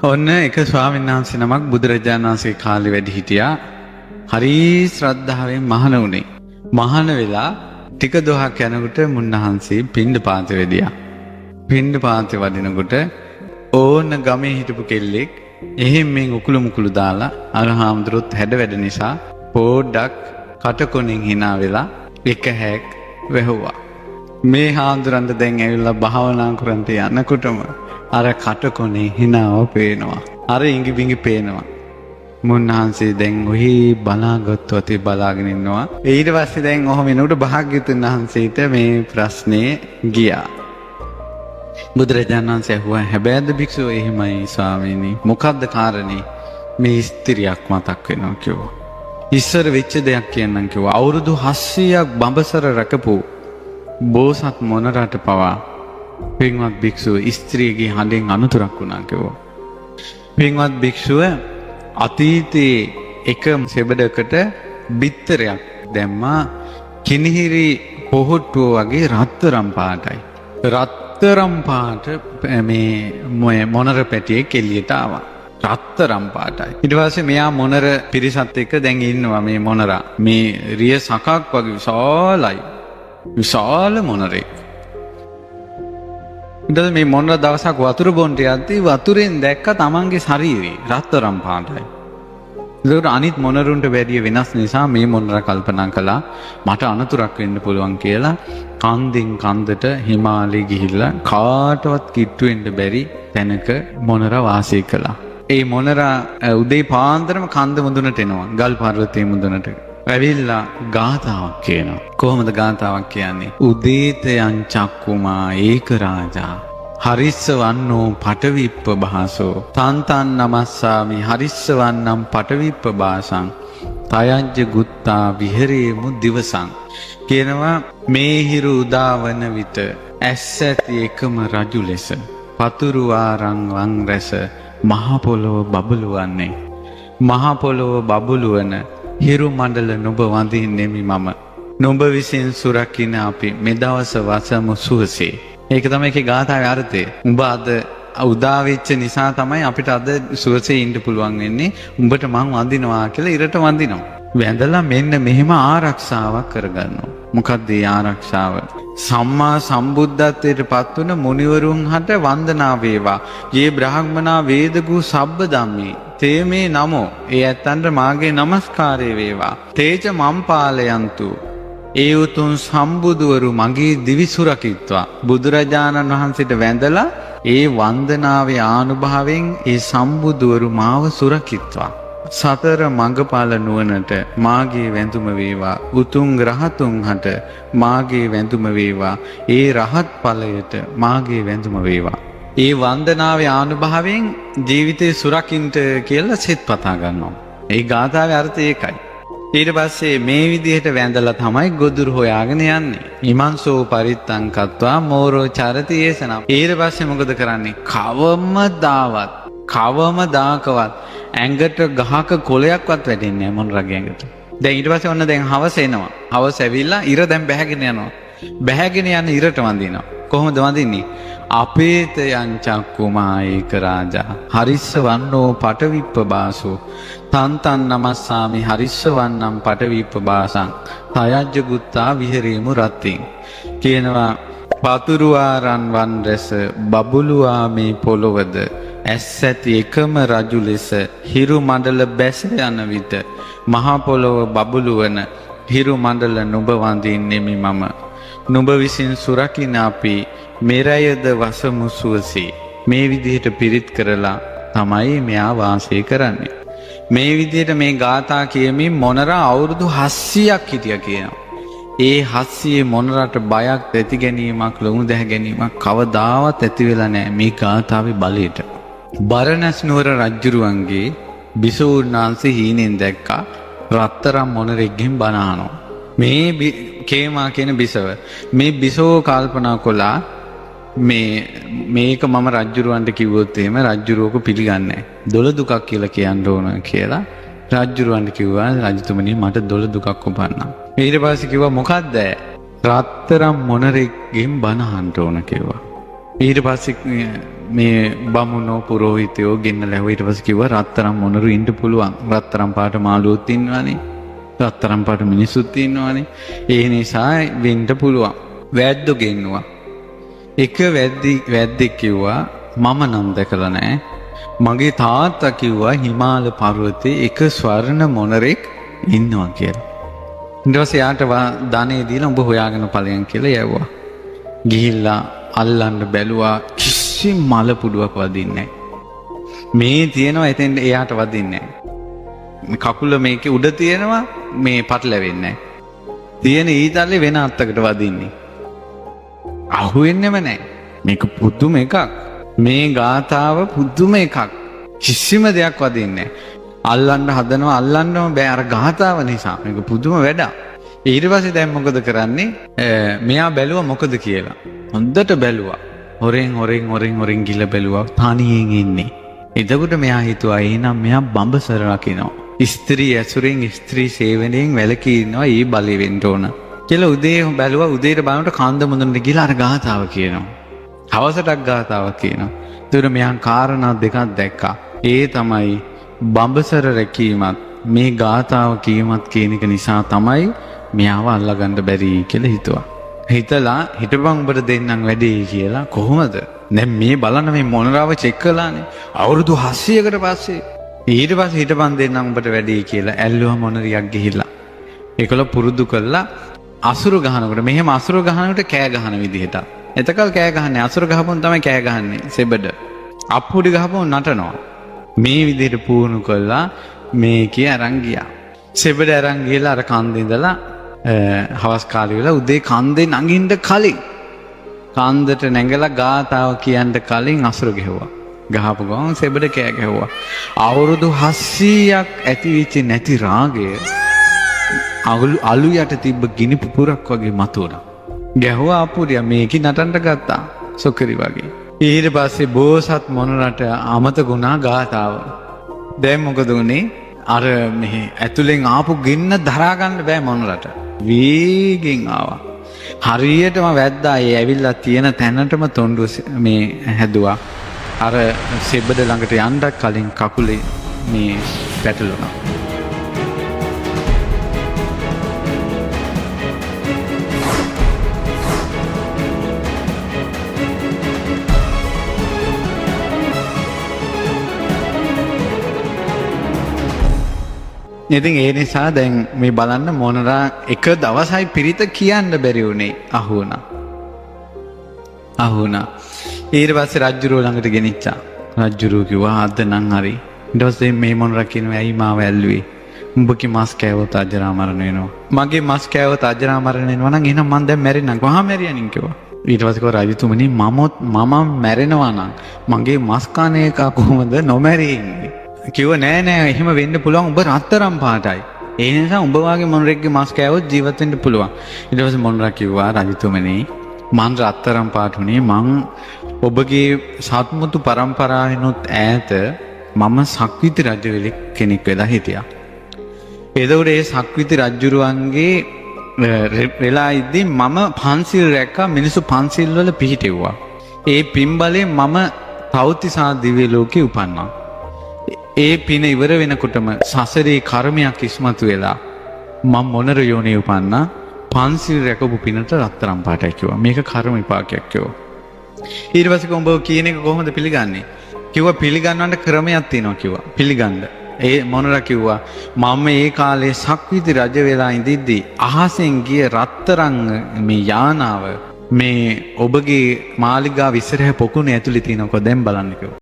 ඔන්න එක ස්වාමීන් වහන්සේ නමක් බුදුරජාණන් වහන්සේ කාලේ වැඩ හිටියා. හරි ශ්‍රද්ධාවෙන් මහාන වුණේ. මහාන වෙලා ටික දොහක් යනකොට මුන්නහන්සේ පිණ්ඩපාත වෙදියා. පිණ්ඩපාත වදිනකොට ඕන ගමේ හිටපු කෙල්ලෙක් එහෙන් මෙන් උකුළු මුකුළු දාලා අර හාමුදුරුවොත් හැඩ වැඩ නිසා පොඩ්ඩක් කටකොණින් hina වෙලා එක හැක් වැහුවා. මේ හාමුදුරන්ට දැන් ඇවිල්ලා භාවනා කරන්ට යනකොටම අර කටකොනේ hinaව පේනවා. අර ඉඟි බිඟි පේනවා. මුන්නහන්සේ දැන් ඔහි බලාගත්තු අතේ බලාගෙන ඉන්නවා. ඊට පස්සේ දැන් ඔහොම එනකොට භාග්‍යවතුන් වහන්සේට මේ ප්‍රශ්නේ ගියා. බුදුරජාණන් වහන්සේ ඇහුවා හැබැයිද භික්ෂුව එහෙමයි ස්වාමීනි මොකද්ද කාරණේ? මේ ස්ත්‍රියක් මතක් වෙනවා කිව්වා. ඉස්සර වෙච්ච දෙයක් කියන්නම් කිව්වා. අවුරුදු 700ක් බඹසර රැකපු බෝසත් මොනරට පවා පින්වත් භික්ෂුව ස්ත්‍රියගේ හඬෙන් අනුතරක් වුණා කිව්වා. පින්වත් භික්ෂුව අතීතයේ එක සෙබඩකට බිත්තරයක් දැම්මා කිනිහිරි පොහොට්ටුව වගේ රත්තරම් පාටයි. රත්තරම් පාට මේ මොනර පැටියෙක් එළියට ආවා. රත්තරම් පාටයි. ඊට පස්සේ මෙයා මොනර පිරිසත් එක්ක දැන් ඉන්නවා මේ මොනරා. මේ රිය සකක් වගේ විශාලයි. විශාල මොනරෙක්. ඊට මේ මොනර දවසක් වතුර බොන්ට යද්දී වතුරෙන් දැක්ක තමන්ගේ ශරීරය රත්තරම් පාටයි. ඒකට අනිත් මොනරුන්ට වැඩිය වෙනස් නිසා මේ මොනර කල්පනා කළා මට අනතුරක් වෙන්න පුළුවන් කියලා කන්දෙන් කන්දට හිමාලයේ ගිහිල්ලා කාටවත් කිට්ටු වෙන්න බැරි තැනක මොනර වාසය කළා. ඒ මොනරා උදේ පාන්දරම කන්ද මුදුනට එනවා. ගල් පර්වතයේ මුදුනට. ඇවිල්ලා ගාථාවක් කියනවා. කොහොමද ගාථාවක් කියන්නේ? උදේත යං චක්කුමා ඒක රාජා හරිස්ස වන්නෝ පටවිප්ප භාසෝ තන්තන් නමස්සාමි හරිස්ස වන්නම් පටවිප්ප භාසං තයංජ ගුත්තා විහෙරේමු දිවසං කියනවා මේ හිරු උදාවන විට ඇස් ඇති එකම රජු ලෙස පතුරු ආරං වං රැස මහ පොළොව බබළුවන්නේ මහ පොළොව බබළුවන හිරු මණ්ඩල නුඹ වඳින්නෙමි මම නුඹ විසින් සුරකින්න අපි මෙදවස වසමු සුවසේ. ඒක තමයි ඒකේ ගාථාවේ අර්ථය. උඹ අද උදා වෙච්ච නිසා තමයි අපිට අද සුවසේ ඉන්න පුළුවන් වෙන්නේ. උඹට මං වඳිනවා කියලා ඉරට වඳිනවා. වැඳලා මෙන්න මෙහෙම ආරක්ෂාවක් කරගන්නවා. මොකක්ද මේ ආරක්ෂාව? සම්මා සම්බුද්ධත්වයට පත් වුණ මුනිවරුන් හට වන්දනා වේවා. යේ බ්‍රාහ්මනා වේදගු සබ්බ ධම්මේ තේ මේ නමෝ. ඒ ඇත්තන්ට මාගේ নমස්කාරය වේවා. තේජ මම්පාලයන්තු ඒ උතුම් සම්බුදුවරු මගේ දිවිසුරකිත්වා. බුදුරජාණන් වහන්සේට වැඳලා ඒ වන්දනාවේ ආනුභාවයෙන් ඒ සම්බුදුවරු මාව සුරකිත්වා. සතර මඟඵල නුවණට මාගේ වැඳුම වේවා. උතුම් රහතුන් හට මාගේ වැඳුම වේවා. ඒ රහත් ඵලයට මාගේ වැඳුම වේවා. ඒ වන්දනාවේ ආනුභාවයෙන් ජීවිතේ සුරකින්ට කියලා සිත පතා ගන්නවා. ඒ ගාථාවේ අර්ථය ඒකයි. ඊට පස්සේ මේ විදිහට වැඳලා තමයි ගොදුරු හොයාගෙන යන්නේ. ඉමන්සෝ පරිත්තං කତ୍වා මෝරෝ චරති ඒසනම්. ඊට පස්සේ මොකද කරන්නේ? කවමදාකවත් ඇඟට ගහක කොලයක්වත් වැටෙන්නේ නැහැ මොනරගේ ඇඟට. දැන් ඊට පස්සේ ඔන්න දැන් හවස එනවා. හවස ඇවිල්ලා ඉර දැන් බැහැගෙන යනවා. බැහැගෙන යන ඉරට වඳිනවා. කොහොමද වඳින්නේ? අපේත යං චක්කුමා ඒක රාජා හරිස්ස වන්නෝ පටවිප්ප බාසෝ තන්තන් නමස්සාමි හරිස්ස වන්නම් පටවිප්ප බාසං තයජ්ජ ගුත්තා විහෙරේමු රත්තින් කියනවා පතුරු ආරන් වන් රැස බබළුවා මේ පොළොවද ඇස් ඇති එකම රජු ලෙස හිරු මණ්ඩල බැස යන විට මහා පොළොව බබළුවන හිරු මණ්ඩල නුඹ වඳින්නෙමි මම නුඹ විසින් සුරකින්න අපි මෙරයද වසමු සුවසේ. මේ විදිහට පිරිත් කරලා තමයි මෙයා වාසය කරන්නේ. මේ විදිහට මේ ගාථා කියමින් මොනරා අවුරුදු 700ක් හිටියා කියනවා. ඒ 700 මොනරට බයක් ඇති ගැනීමක් ලොමු දැහ ගැනීමක් කවදාවත් ඇති වෙලා නැහැ මේ ගාථාවේ බලයට. බරණැස් නුවර රජුරුවන්ගේ බිසෝනාංශේ හීනෙන් දැක්කා රත්තරම් මොනරෙක්ගෙන් බණ අහනවා. මේ කේමා කියන බිසව මේ බිසෝ කල්පනා කළා මේක මම රජ්ජුරුවන්ට කිව්වොත් එහෙම රජ්ජුරුවක පිළිගන්නේ නැහැ. දොළ දුකක් කියලා කියන්න ඕන කියලා රජ්ජුරුවන්ට කිව්වා රජතුමනි මට දොළ දුකක් උපන්නා. ඊට පස්සේ කිව්වා මොකද්ද? රත්තරම් මොනරෙක්ගෙන් බණ අහන්න ඕන කිව්වා. ඊට පස්සේ මේ බමුණෝ පුරෝහිතයෝ ගෙන්නලා ඇහුවා. ඊට පස්සේ කිව්වා රත්තරන් මොනරු ඉන්න පුළුවන්. රත්තරන් පාට මාළුවොත් ඉන්නවනේ. රත්තරන් පාට මිනිස්සුත් ඉන්නවනේ. ඒ නිසා වෙන්න පුළුවන්. වැද්දෝ ගෙන්නුවා. එක වැද්දෙක් කිව්වා මම නම් දැකලා නැහැ. මගේ තාත්තා කිව්වා හිමාල පර්වතයේ එක ස්වර්ණ මොනරෙක් ඉන්නවා කියලා. ඊට පස්සේ යාට ධනෙ දීලා උඹ හොයාගෙන ඵලයන් කියලා යවුවා. ගිහිල්ලා අල්ලන්න බැලුවා කිසි මල පුඩුවක් වදින්නේ නැහැ. මේ තියෙනවා එතෙන් එයාට වදින්නේ නැහැ. කකුල මේකේ උඩ තියෙනවා මේ පටලැවෙන්නේ නැහැ. තියෙන ඊතල්ලේ වෙන අත්තකට වදින්නේ. අහුවෙන්නෙම නැහැ. මේක පුදුම එකක්. මේ ගාථාව පුදුම එකක්. කිසිම දෙයක් වදින්නේ නැහැ. අල්ලන්න හදනවා අල්ලන්නම බෑ අර ගාථාව නිසා. මේක පුදුම වැඩක්. ඊට පස්සේ දැන් මොකද කරන්නේ? මෙයා බැලුවා මොකද කියලා. හොඳට බැලුවා. හොරෙන් ගිල බැලුවා තනියෙන් ඉන්නේ. එතකොට මෙයා හිතුවා එහෙනම් මෙයා බඹසර රකින්නවා. ස්ත්‍රී ඇසුරෙන් ස්ත්‍රී සේවනයෙන් වැළකී ඉන්නවා. ඊ බලෙ වෙන්න ඕන. කියලා උදේ බැලුවා. උදේට බලනකොට කන්ද මුදුනට ගිහලා අර ගාථාව කියනවා. හවසටක් ගාථාවක් කියනවා. එතකොට මෙයා කාරණා දෙකක් දැක්කා. ඒ තමයි බඹසර රැකීමත් මේ ගාථාව කීමත් කියන එක නිසා තමයි මෙයාව අල්ලගන්න බැරි කියලා හිතුවා. හිතලා හිටපන් උඹට දෙන්නම් වැඩේ කියලා. කොහොමද? දැන් මේ බලන්න මේ මොනරාව චෙක් කළානේ. අවුරුදු 700කට පස්සේ ඊට පස්සේ හිටපන් දෙන්නම් උඹට වැඩේ කියලා ඇල්ලුවා මොනරියක් ගිහිල්ලා. ඒකල පුරුදු කළා අසුරු ගහනකොට මෙහෙම අසුරු ගහනකොට කෑ ගහන විදිහට. එතකල් කෑ ගහන්නේ අසුරු ගහපොන් තමයි කෑ ගහන්නේ. සෙබඩ. අප්පුඩි ගහපොන් නටනවා. මේ විදිහට පුහුණු කළා මේකේ අරන් ගියා. සෙබඩ අරන් ගිහලා අර කන්දේ ඉඳලා හවස් කාලේ වෙලා උදේ කන්දේ නගින්න කලින් කන්දට නැගලා ගාතාව කියන්න කලින් අසුර ගෙවුවා. ගහපු ගමන් සෙබඩ කෑ ගැහුවා. අවුරුදු 700ක් ඇති වෙච්ච නැති රාගය අලු යට තිබ්බ ගිනි පුපුරක් වගේ මතුවුණා. ගැහුවා අපුරියා මේකේ නටන්න ගත්තා. සොකරි වගේ. ඊට පස්සේ බෝසත් මොනරට අමතකුණා ගාතාව. දැන් මොකද උනේ? අර මෙහි ඇතුලෙන් ආපු ගින්න දරා ගන්න බෑ මොනරට. වේගෙන් ආවා. හරියටම වැද්දා ඒ ඇවිල්ලා තියෙන තැනටම තොණ්ඩුව මේ හැදුවා. අර සෙබඩ ළඟට යන්න කලින් කකුලේ මේ පැටලුණා. ඉතින් ඒ නිසා දැන් මේ බලන්න මොනරා එක දවසයි පිරිත කියන්න බැරි වුණේ අහුණා. ඊට පස්සේ රජ්ජුරුව ළඟට ගෙනිච්චා. රජ්ජුරුව කිව්වා අද නම් හරි. ඊට පස්සේ මේ මොනරා කියනවා ඇයි මාව ඇල්ලුවේ? උඹගේ මස් කෑවොත් අජරාමරණ වෙනවා. මගේ මස් කෑවොත් අජරාමරණ වෙනවා නම් එහෙනම් මං දැන් මැරෙන්නම්. කොහා මැරියනින් කිව්වා. ඊට පස්සේ කිව්වා රජතුමනි මම මැරෙනවා නම් මගේ මස් කන එක කොහොමද නොමැරී ඉන්නේ? කිව්ව නෑ එහෙම වෙන්න පුළුවන් උඹ රත්තරන් පාටයි. ඒ නිසා උඹ වාගේ මොනරෙක්ගේ මස් කෑවොත් ජීවත් වෙන්න පුළුවන්. ඊට පස්සේ මොනරා කිව්වා රජතුමනි මං රත්තරන් පාට උනේ මං ඔබගේ සත්මුතු පරම්පරාවෙනුත් ඈත මම සක්විති රජ කෙනෙක් වෙලා හිටියා. එතකොට ඒ සක්විති රජුරුවන්ගේ වෙලා ඉද්දි මම පන්සිල් රැක්කා මිනිස්සු පන්සිල් වල පිහිටෙව්වා. ඒ පින්බලේ මම තව්තිසා දිව්‍ය ලෝකේ උපන්නා. ඒ පින ඉවර වෙනකොටම සසරේ කර්මයක් ඉස්මතු වෙලා මම මොනර යෝනේ උපන්නා. පන්සිල් රැකපු පිනට රත්තරන් පාටයි කිව්වා. මේක කර්ම විපාකයක් කිව්වා. ඊට පස්සේ උඹ කියන එක කොහොමද පිළිගන්නේ? කිව්වා පිළිගන්නවන්න ක්‍රමයක් තියෙනවා කිව්වා. පිළිගන්න. ඒ මොනරා කිව්වා මම ඒ කාලේ සක්විති රජ වෙලා ඉඳිද්දි අහසෙන් ගිය රත්තරන් මේ යානාව මේ ඔබගේ මාලිගාව ඉස්සරහ පොකුණේ ඇතුලේ තියෙනකො දැන් බලන්න කිව්වා.